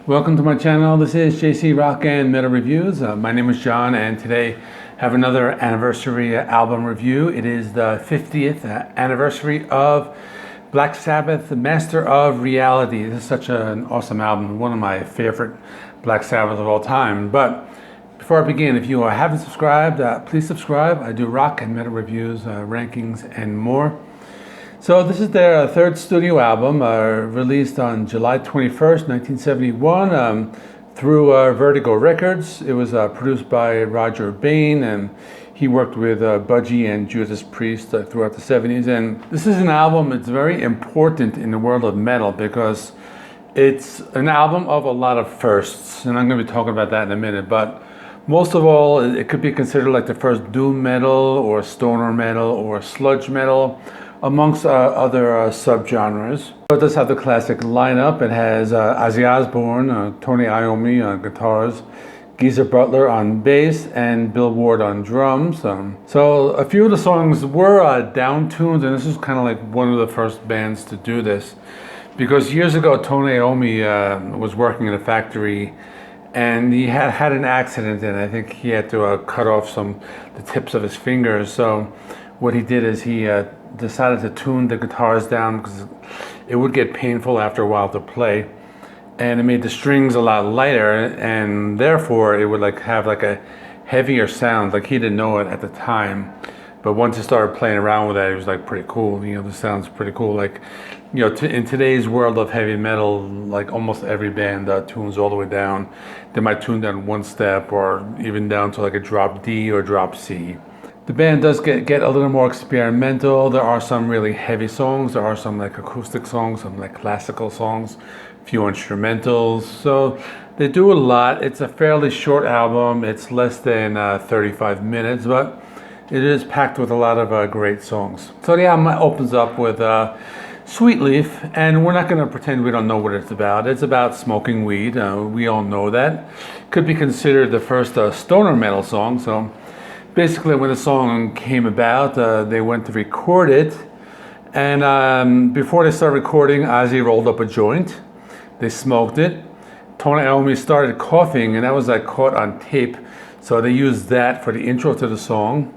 Welcome to my channel. This is JC Rock and Metal Reviews. My name is John, and today I have another anniversary album review. It is the 50th anniversary of Black Sabbath, The Master of Reality. This is such an awesome album, one of my favorite Black Sabbath of all time. But before I begin, if you haven't subscribed, please subscribe. I do rock and metal reviews, rankings, and more. So this is their third studio album, released on July 21st, 1971, through Vertigo Records. It was produced by Rodger Bain, and he worked with Budgie and Judas Priest throughout the 70s. And this is an album that's very important in the world of metal because it's an album of a lot of firsts, and I'm going to be talking about that in a minute. But most of all, it could be considered like the first doom metal or stoner metal or sludge metal, amongst other subgenres. It does have the classic lineup. It has Ozzy Osbourne, Toni Iommi on guitars, Butler on bass, and Bill Ward on drums. So a few of the songs were down tuned, and this is kind of like one of the first bands to do this. Because years ago, Toni Iommi was working in a factory, and he had an accident, and I think he had to cut off the tips of his fingers. So what he did is he decided to tune the guitars down because it would get painful after a while to play, and it made the strings a lot lighter, and therefore it would have a heavier sound. Like, he didn't know it at the time, but once he started playing around with that, it was like pretty cool. The sound's pretty cool. Like, in today's world of heavy metal, like almost every band tunes all the way down. They might tune down one step or even down to like a drop D or drop C. The band does get a little more experimental. There are some really heavy songs. There are some like acoustic songs, some like classical songs, a few instrumentals. So they do a lot. It's a fairly short album. It's less than 35 minutes, but it is packed with a lot of great songs. So the album opens up with Sweet Leaf, and we're not going to pretend we don't know what it's about. It's about smoking weed. We all know that. Could be considered the first stoner metal song. So basically, when the song came about, they went to record it, and before they started recording, Ozzy rolled up a joint. They smoked it. Toni Iommi started coughing, and that was caught on tape, so they used that for the intro to the song.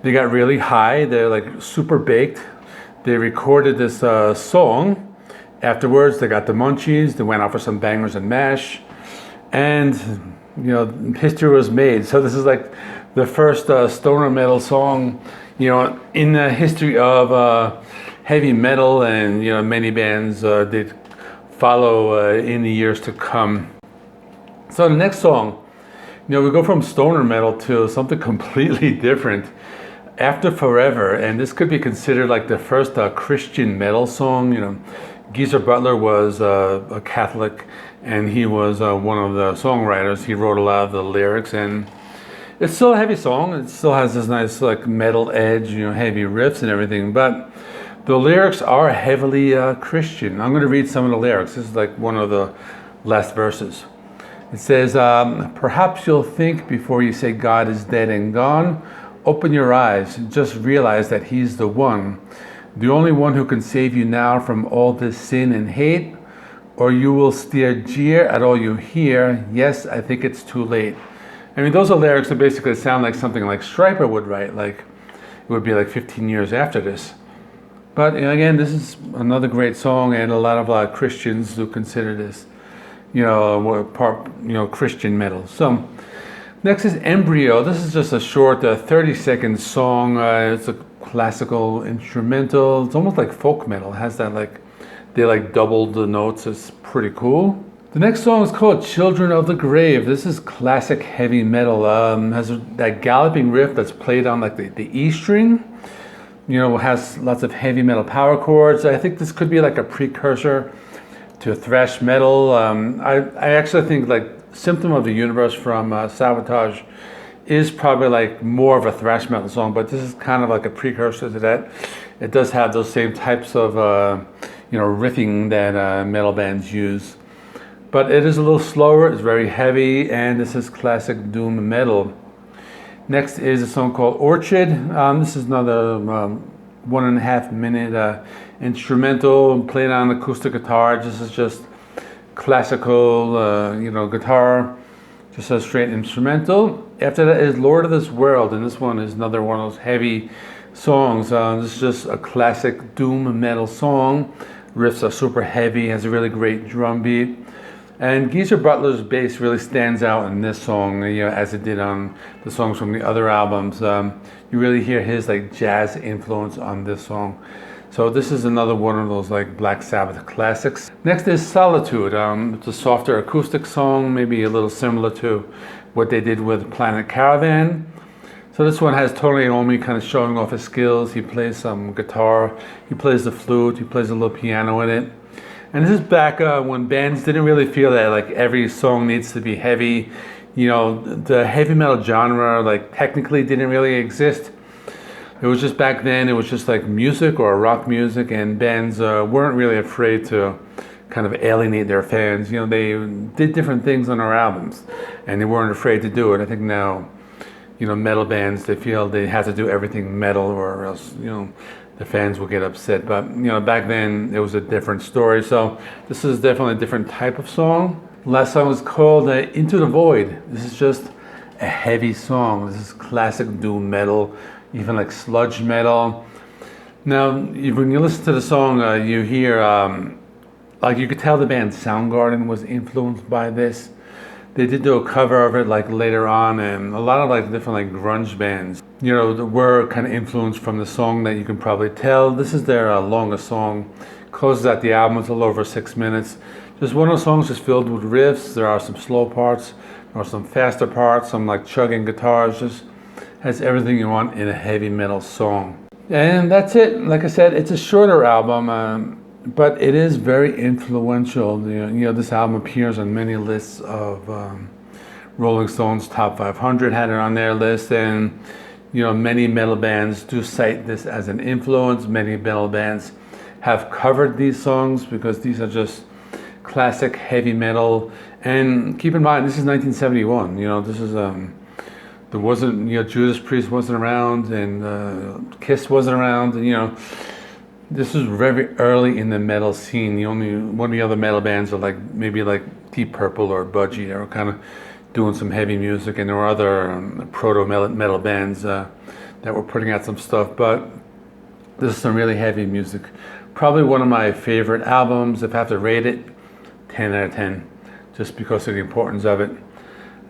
They got really high. They're super baked. They recorded this song. Afterwards, they got the munchies. They went out for some bangers and mash, and history was made. So this is the first stoner metal song, in the history of heavy metal, and many bands did follow in the years to come. So the next song, we go from stoner metal to something completely different. After Forever, and this could be considered like the first Christian metal song. Butler was a Catholic, and he was one of the songwriters. He wrote a lot of the lyrics, and it's still a heavy song. It still has this nice metal edge, heavy riffs and everything, but the lyrics are heavily Christian. I'm going to read some of the lyrics. This is one of the last verses. It says, perhaps you'll think before you say God is dead and gone. Open your eyes, just realize that He's the one. The only one who can save you now from all this sin and hate, or you will jeer at all you hear. Yes, I think it's too late. I mean, those are lyrics that basically sound like something like Stryper would write. It would be 15 years after this. But again, this is another great song, and a lot of Christians do consider this, Christian metal. So next is Embryo. This is just a short 30-second song. It's a classical instrumental. It's almost like folk metal. It has that they doubled the notes. It's pretty cool. The next song is called Children of the Grave. This is classic heavy metal. Has that galloping riff that's played on the E string. Has lots of heavy metal power chords. I think this could be a precursor to thrash metal. I actually think Symptom of the Universe from Sabotage is probably more of a thrash metal song, but this is kind of a precursor to that. It does have those same types of riffing that metal bands use. But it is a little slower, it's very heavy, and this is classic doom metal. Next is a song called Orchid. This is another 1.5 minute instrumental played on acoustic guitar. This is just classical, guitar, just a straight instrumental. After that is Lord of this World, and this one is another one of those heavy songs. This is just a classic doom metal song. Riffs are super heavy, has a really great drum beat. And Geezer Butler's bass really stands out in this song, as it did on the songs from the other albums. You really hear his like jazz influence on this song. So this is another one of those like Black Sabbath classics. Next is Solitude. It's a softer acoustic song, maybe a little similar to what they did with Planet Caravan. So this one has Toni Iommi kind of showing off his skills. He plays some guitar, he plays the flute, he plays a little piano in it. And this is back when bands didn't really feel that like every song needs to be heavy. The heavy metal genre like technically didn't really exist. It was just back then, it was just like music or rock music, and bands weren't really afraid to kind of alienate their fans. They did different things on their albums and they weren't afraid to do it. I think now, metal bands, they feel they have to do everything metal or else, the fans will get upset. But back then it was a different story. So this is definitely a different type of song. Last song was called Into the Void. This is just a heavy song. This is classic doom metal, even like sludge metal. Now when you listen to the song, you hear like you could tell the band Soundgarden was influenced by this. They did do a cover of it like later on, and a lot of like different like grunge bands, were kind of influenced from the song, that you can probably tell. This is their longest song. Closes out the album. It's a little over 6 minutes. Just one of those songs just filled with riffs. There are some slow parts, there are some faster parts, some like chugging guitars. Just has everything you want in a heavy metal song. And that's it. Like I said, it's a shorter album. But it is very influential. This album appears on many lists of Rolling Stone's Top 500 had it on their list, and many metal bands do cite this as an influence. Many metal bands have covered these songs because these are just classic heavy metal. And keep in mind, this is 1971. This is there wasn't Judas Priest wasn't around, and Kiss wasn't around, and this is very early in the metal scene. One of the other metal bands are like maybe like Deep Purple or Budgie. They were kind of doing some heavy music, and there were other proto metal bands that were putting out some stuff. But this is some really heavy music. Probably one of my favorite albums. If I have to rate it, 10 out of 10, just because of the importance of it.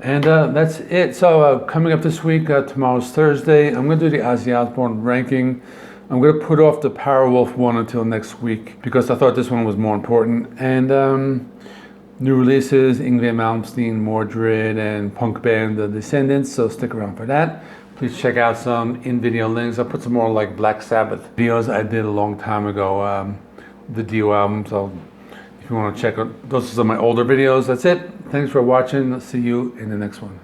And that's it. So coming up this week, tomorrow's Thursday, I'm going to do the Ozzy Osbourne ranking. I'm going to put off the Powerwolf one until next week because I thought this one was more important. And new releases, Yngwie Malmsteen, Mordred, and punk band The Descendants, so stick around for that. Please check out some in-video links. I'll put some more like Black Sabbath videos I did a long time ago, the Dio album. So if you want to check out, those are some of my older videos. That's it. Thanks for watching. I'll see you in the next one.